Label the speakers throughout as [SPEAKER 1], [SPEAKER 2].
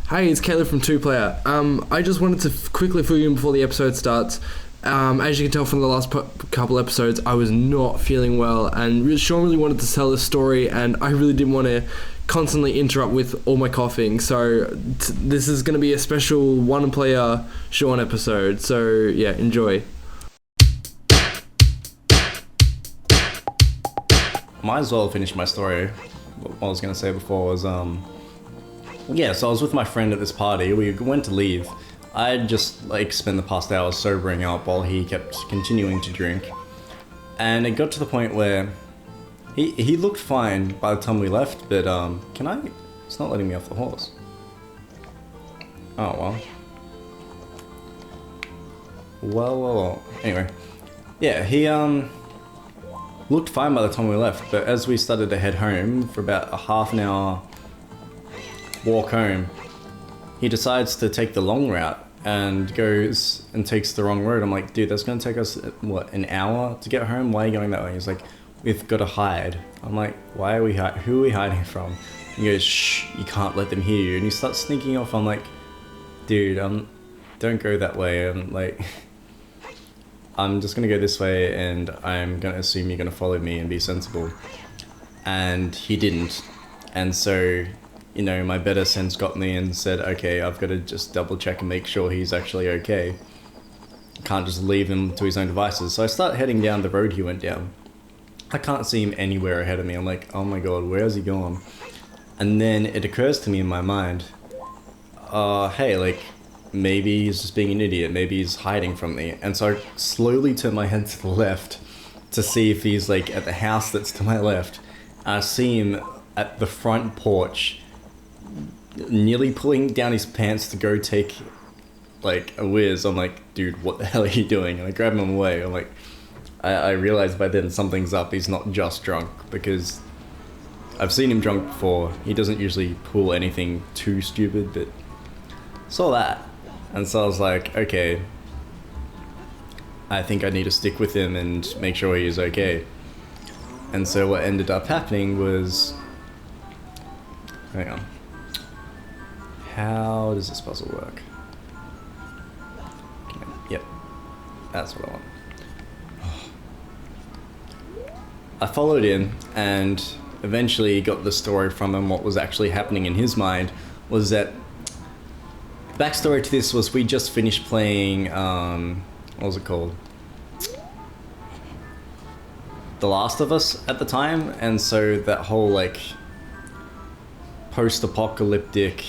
[SPEAKER 1] Hey, it's Caleb from Two Player. I just wanted to quickly fill you in before the episode starts. As you can tell from the last couple episodes, I was not feeling well, and Sean really wanted to tell this story, and I really didn't want to constantly interrupt with all my coughing. So this is going to be a special one-player Sean episode. So yeah, enjoy.
[SPEAKER 2] Might as well finish my story. What I was going to say before was, yeah, so I was with my friend at this party. We went to leave. I just spent the past hour sobering up while he kept continuing to drink. And it got to the point where he looked fine by the time we left, but it's not letting me off the horse. Oh well. Anyway, yeah, he looked fine by the time we left, but as we started to head home for about a half an hour walk home, he decides to take the long route and goes and takes the wrong road. I'm like, dude, that's gonna take us, what, an hour to get home? Why are you going that way? He's like, we've got to hide. I'm like, why are we who are we hiding from? He goes, shh, you can't let them hear you. And he starts sneaking off. I'm like, dude, don't go that way. I'm like, I'm just gonna go this way, and I'm gonna assume you're gonna follow me and be sensible. And he didn't. And so, my better sense got me and said, okay, I've got to just double check and make sure he's actually okay. Can't just leave him to his own devices. So I start heading down the road he went down. I can't see him anywhere ahead of me. I'm like, oh my god, where's he gone? And then it occurs to me in my mind, hey, maybe he's just being an idiot. Maybe he's hiding from me. And so I slowly turn my head to the left to see if he's at the house that's to my left. And I see him at the front porch, nearly pulling down his pants to go take a whiz. I'm like, dude, what the hell are you doing? And I grab him away. I'm like, I realized by then something's up. He's not just drunk, because I've seen him drunk before. He doesn't usually pull anything too stupid, but saw that. And so I was like, okay, I think I need to stick with him and make sure he is okay. And so what ended up happening was, hang on. How does this puzzle work? Yep, that's what I want. I followed in and eventually got the story from him. What was actually happening in his mind was that, backstory to this was, we just finished playing, what was it called? The Last of Us at the time, and so that whole post-apocalyptic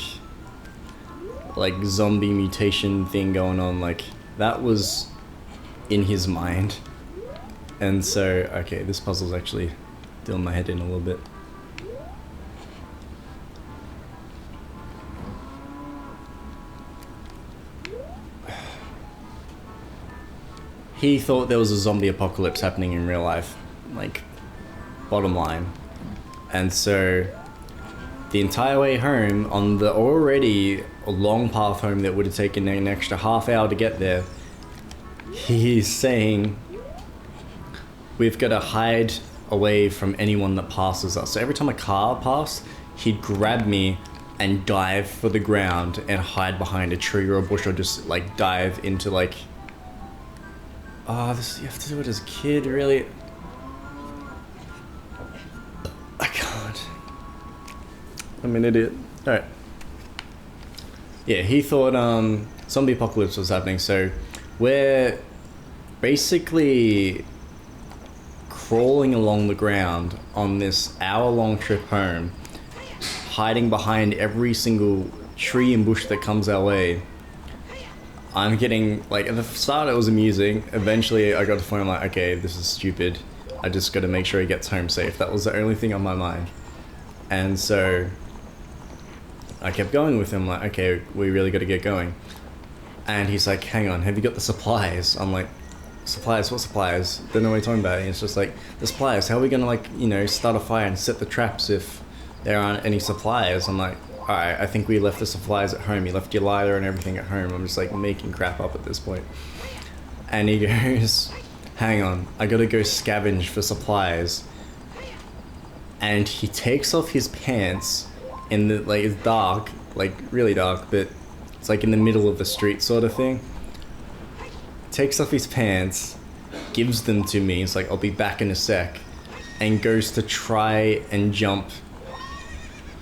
[SPEAKER 2] zombie mutation thing going on, that was in his mind. And so, okay, this puzzle's actually doing my head in a little bit. He thought there was a zombie apocalypse happening in real life, bottom line. And so the entire way home, on the already long path home that would have taken an extra half hour to get there, he's saying, we've got to hide away from anyone that passes us. So every time a car passed, he'd grab me and dive for the ground and hide behind a tree or a bush, or just dive into this, you have to do it as a kid, really? I can't. I'm an idiot. Alright. Yeah, he thought zombie apocalypse was happening, so we're basically crawling along the ground on this hour-long trip home, hiding behind every single tree and bush that comes our way. I'm getting, at the start it was amusing. Eventually I got to the point, I'm like, okay, this is stupid. I just got to make sure he gets home safe. That was the only thing on my mind. And so I kept going with him, okay, we really got to get going. And he's like, hang on, have you got the supplies? I'm like, supplies? What supplies? Don't know what you're talking about. And it's just the supplies, how are we gonna start a fire and set the traps if there aren't any supplies? I'm like, alright, I think we left the supplies at home. You left your lighter and everything at home. I'm just making crap up at this point. And he goes, hang on, I gotta go scavenge for supplies. And he takes off his pants in the, it's dark, like really dark, but it's like in the middle of the street sort of thing. Takes off his pants, gives them to me. It's like, I'll be back in a sec, and goes to try and jump.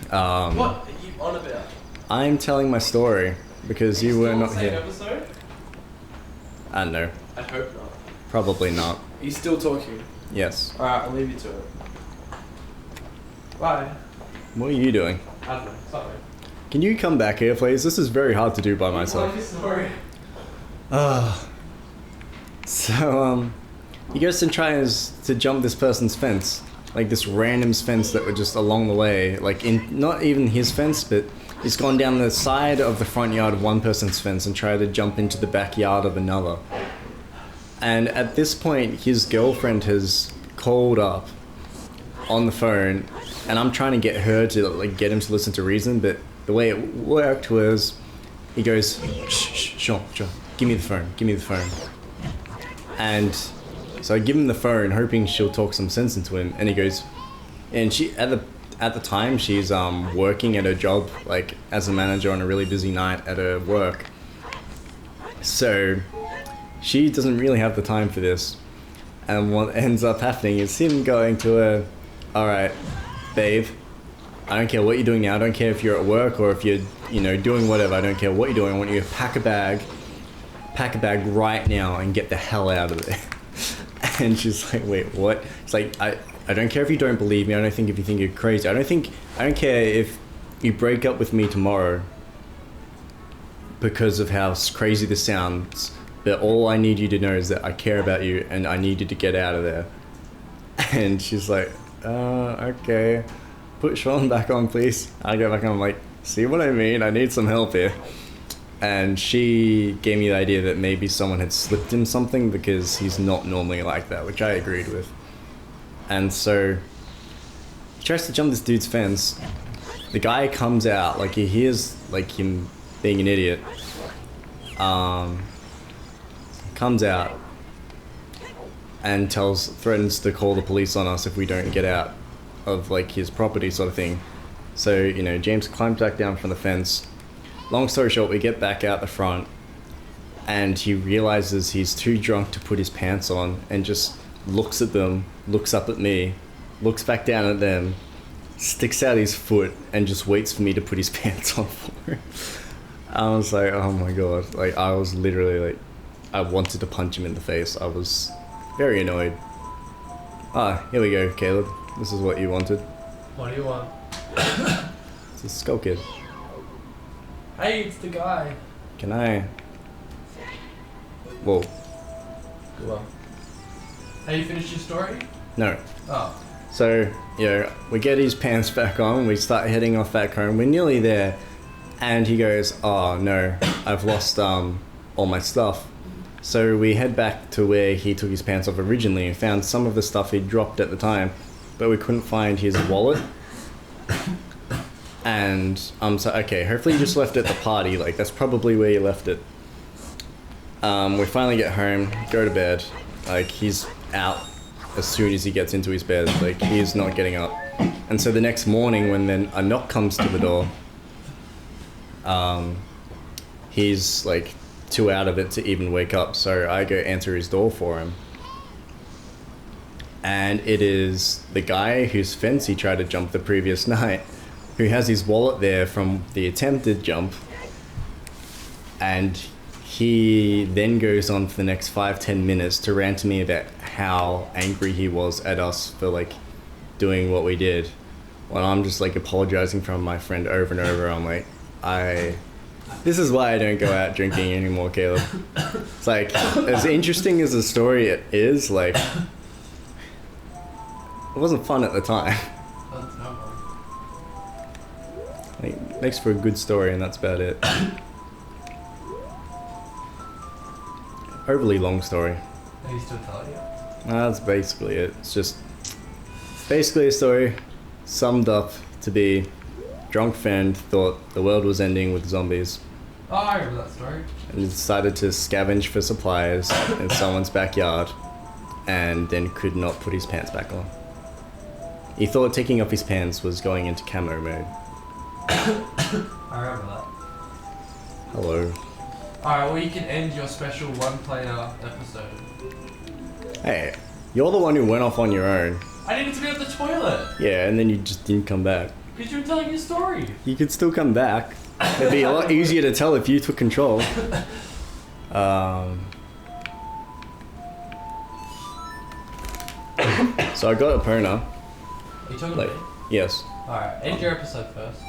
[SPEAKER 1] What are you on about?
[SPEAKER 2] I'm telling my story because you were not here.
[SPEAKER 1] Episode?
[SPEAKER 2] I don't know.
[SPEAKER 1] I hope not.
[SPEAKER 2] Probably not.
[SPEAKER 1] He's still talking.
[SPEAKER 2] Yes.
[SPEAKER 1] Alright, I'll leave you to it. Bye.
[SPEAKER 2] What are you doing?
[SPEAKER 1] I don't know. Sorry.
[SPEAKER 2] Can you come back here, please? This is very hard to do by myself.
[SPEAKER 1] Tell me a story.
[SPEAKER 2] So, he goes and tries to jump this person's fence. Like this random's fence that were just along the way. Like in, not even his fence, but he's gone down the side of the front yard of one person's fence and tried to jump into the backyard of another. And at this point, his girlfriend has called up on the phone, and I'm trying to get her to like get him to listen to reason, but the way it worked was he goes, shh, sure, give me the phone. And so I give him the phone, hoping she'll talk some sense into him, and he goes, and she at the time she's working at her job, like as a manager on a really busy night at her work. So she doesn't really have the time for this. And what ends up happening is him going to her, alright, babe, I don't care what you're doing now, I don't care if you're at work or if you're, doing whatever, I don't care what you're doing, I want you to pack a bag right now and get the hell out of there. And she's like, wait, what? It's like, I don't care if you don't believe me, I don't think if you think you're crazy, I don't care if you break up with me tomorrow because of how crazy this sounds, but all I need you to know is that I care about you and I need you to get out of there. And she's like, okay, put Sean back on, please. I go back on, I'm like, see what I mean? I need some help here. And she gave me the idea that maybe someone had slipped him something because he's not normally like that, which I agreed with. And so he tries to jump this dude's fence. The guy comes out, like he hears like him being an idiot. Comes out and threatens to call the police on us if we don't get out of like his property sort of thing. So, James climbs back down from the fence. Long story short, we get back out the front and he realizes he's too drunk to put his pants on and just looks at them, looks up at me, looks back down at them, sticks out his foot and just waits for me to put his pants on for him. I was like, oh my god. Like, I was literally like, I wanted to punch him in the face. I was very annoyed. Here we go, Caleb. This is what you wanted.
[SPEAKER 1] What do you want?
[SPEAKER 2] It's a skull kid.
[SPEAKER 1] Hey, it's the guy.
[SPEAKER 2] Can I? Whoa.
[SPEAKER 1] Go on. Have you finished your story?
[SPEAKER 2] No.
[SPEAKER 1] Oh.
[SPEAKER 2] So, we get his pants back on, we start heading off back home, we're nearly there, and he goes, oh no, I've lost all my stuff. So we head back to where he took his pants off originally and found some of the stuff he dropped at the time, but we couldn't find his wallet. And so okay, hopefully you just left it at the party, like that's probably where you left it. We finally get home, go to bed, like he's out as soon as he gets into his bed, like he's not getting up. And so the next morning when then a knock comes to the door, he's like too out of it to even wake up, so I go answer his door for him. And it is the guy whose fence he tried to jump the previous night, who has his wallet there from the attempted jump, and he then goes on for the next 5-10 minutes to rant to me about how angry he was at us for like doing what we did, when I'm just like apologizing from my friend over and over. I'm like, this is why I don't go out drinking anymore, Caleb. It's like, as interesting as the story it is, like, it wasn't fun at the time.
[SPEAKER 1] That's no fun.
[SPEAKER 2] Like, makes for a good story, and that's about it. Overly long story.
[SPEAKER 1] Are you still telling you?
[SPEAKER 2] No, that's basically it. It's just basically a story summed up to be drunk friend thought the world was ending with zombies.
[SPEAKER 1] Oh, I remember that story.
[SPEAKER 2] And decided to scavenge for supplies in someone's backyard and then could not put his pants back on. He thought taking off his pants was going into camo mode.
[SPEAKER 1] I remember that.
[SPEAKER 2] Hello.
[SPEAKER 1] Alright, well you can end your special one-player episode.
[SPEAKER 2] Hey, you're the one who went off on your own.
[SPEAKER 1] I needed to be at the toilet!
[SPEAKER 2] Yeah, and then you just didn't come back.
[SPEAKER 1] Because you were telling your story.
[SPEAKER 2] You could still come back. It'd be a lot easier to tell if you took control. So I got Epona.
[SPEAKER 1] Are you talking
[SPEAKER 2] Like,
[SPEAKER 1] to me?
[SPEAKER 2] yes.
[SPEAKER 1] Alright, end your episode first.